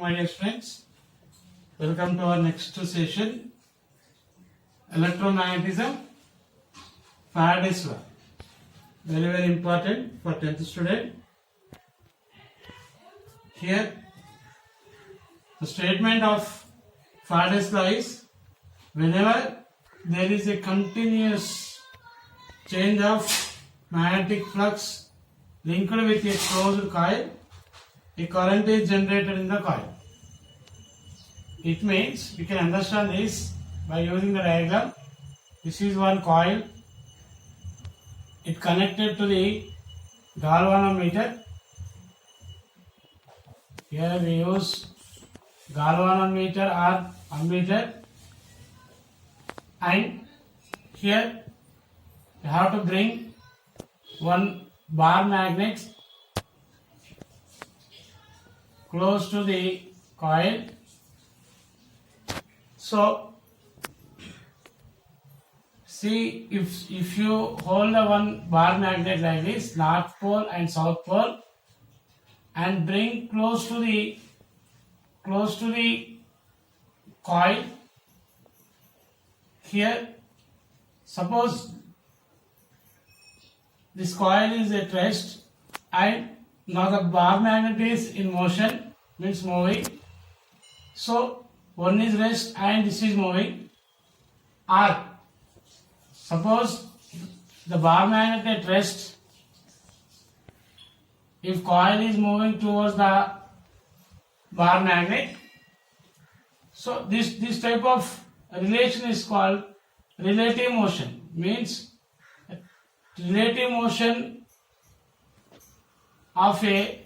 my dear friends. Welcome to our next session. Electromagnetism, Faraday's law. Very important for 10th student. Here, the statement of Faraday's law is whenever there is a continuous change of magnetic flux linked with a closed coil, a current is generated in the coil. It means we can understand this by using the diagram. This is one coil. It connected to the galvanometer. Here we use galvanometer or ammeter, and here we have to bring one bar magnet close to the coil. So see, if you hold the one bar magnet like this, north pole and south pole, and bring close to the coil, here suppose this coil is at rest and now the bar magnet is in motion, means moving. So one is rest and this is moving. Or suppose the bar magnet at rest, if coil is moving towards the bar magnet, so this type of relation is called relative motion. Means relative motion of a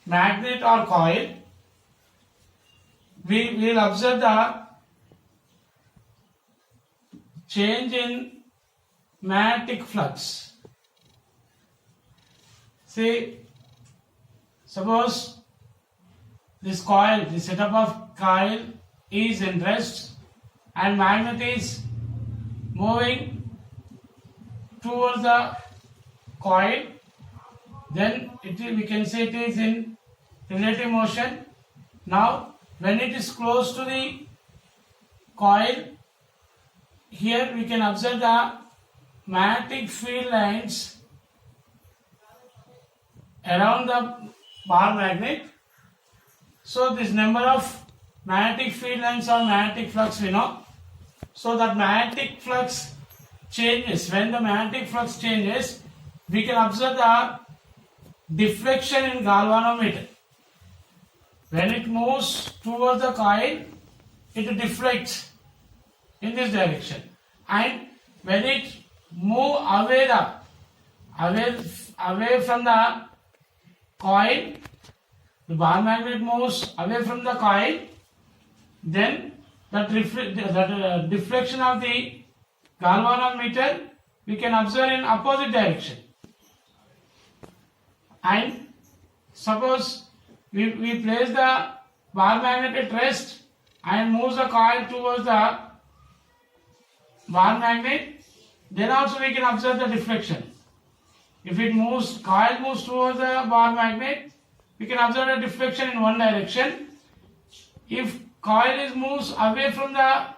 magnet or coil, we will observe the change in magnetic flux. See, suppose this coil, the setup of coil is in rest and magnet is moving towards the coil, then we can say it is in relative motion. Now when it is close to the coil, here we can observe the magnetic field lines around the bar magnet. So this number of magnetic field lines or magnetic flux we know. So that magnetic flux changes. When the magnetic flux changes, we can observe the deflection in galvanometer. When it moves towards the coil, it deflects in this direction, and when it moves away from the coil, the bar magnet moves away from the coil, then that deflection of the galvanometer we can observe in opposite direction. And suppose we place the bar magnet at rest and moves the coil towards the bar magnet, then also we can observe the deflection. If coil moves towards the bar magnet, we can observe the deflection in one direction. If coil moves away from the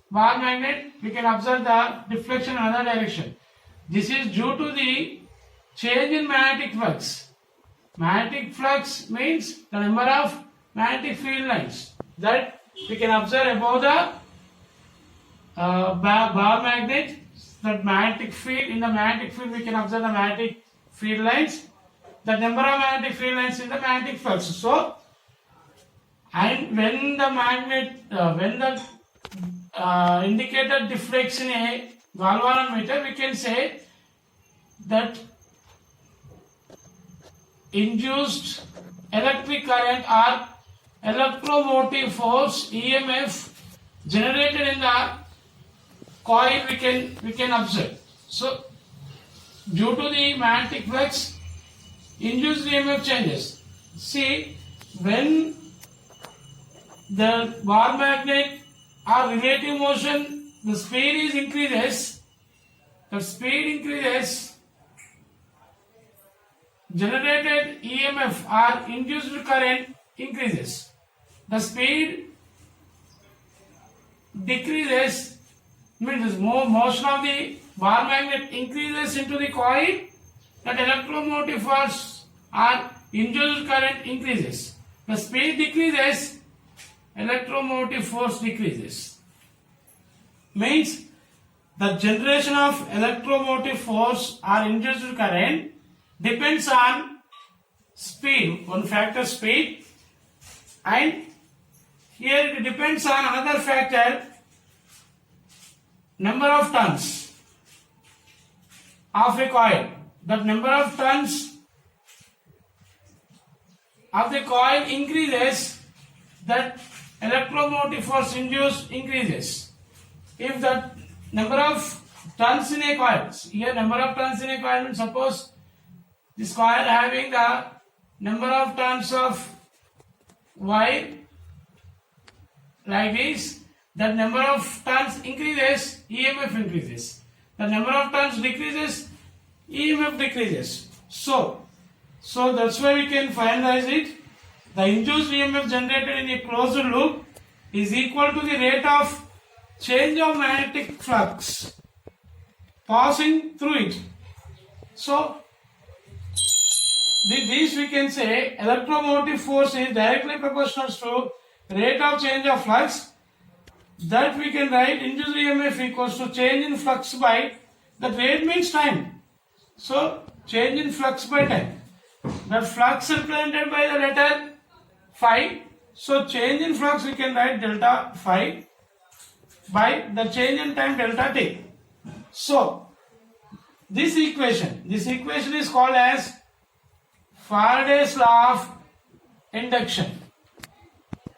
bar magnet, we can observe the deflection in another direction. This is due to the change in magnetic flux. Magnetic flux means the number of magnetic field lines that we can observe above the bar magnet. That magnetic field, in the magnetic field we can observe the magnetic field lines, the number of magnetic field lines in the magnetic flux. So, and when the indicator deflects in a galvanometer, we can say that induced electric current or electromotive force EMF generated in the coil we can observe. So due to the magnetic flux, induced EMF changes. See, when the bar magnet or relative motion, the speed increases, generated EMF or induced current increases. the speed decreases, means motion of the bar magnet increases into the coil, that electromotive force or induced current increases. The speed decreases, electromotive force decreases. Means the generation of electromotive force or induced current depends on speed, one factor speed, and here it depends on another factor, number of turns of a coil. That number of turns of the coil increases, that electromotive force induced increases. If the number of turns in a coil, here number of turns in a coil means, suppose this coil having the number of turns of wire like this, that number of turns increases, EMF increases. The number of turns decreases, EMF decreases. So that's why we can finalize it. The induced EMF generated in a closed loop is equal to the rate of change of magnetic flux passing through it. So this we can say electromotive force is directly proportional to rate of change of flux. That we can write induced EMF equals to change in flux by, the rate means time. So change in flux by time. The flux represented by the letter phi. So change in flux we can write delta phi by the change in time delta t. So this equation is called as Faraday's law of induction,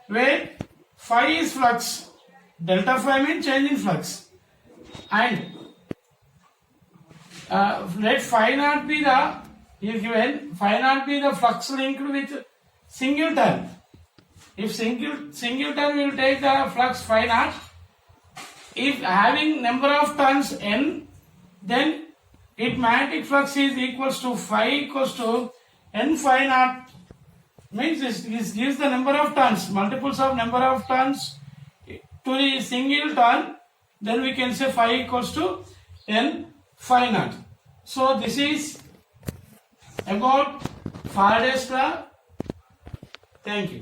where phi is flux, delta phi means change in flux, and let phi naught be the, here given phi naught be the flux linked with single turn. If single turn will take the flux phi naught. If having number of turns n, then its magnetic flux is equals to phi equals to n phi naught. Means this gives the number of turns, multiples of number of turns to the single turn, then we can say phi equals to n phi naught. So this is about Faraday's law. Thank you.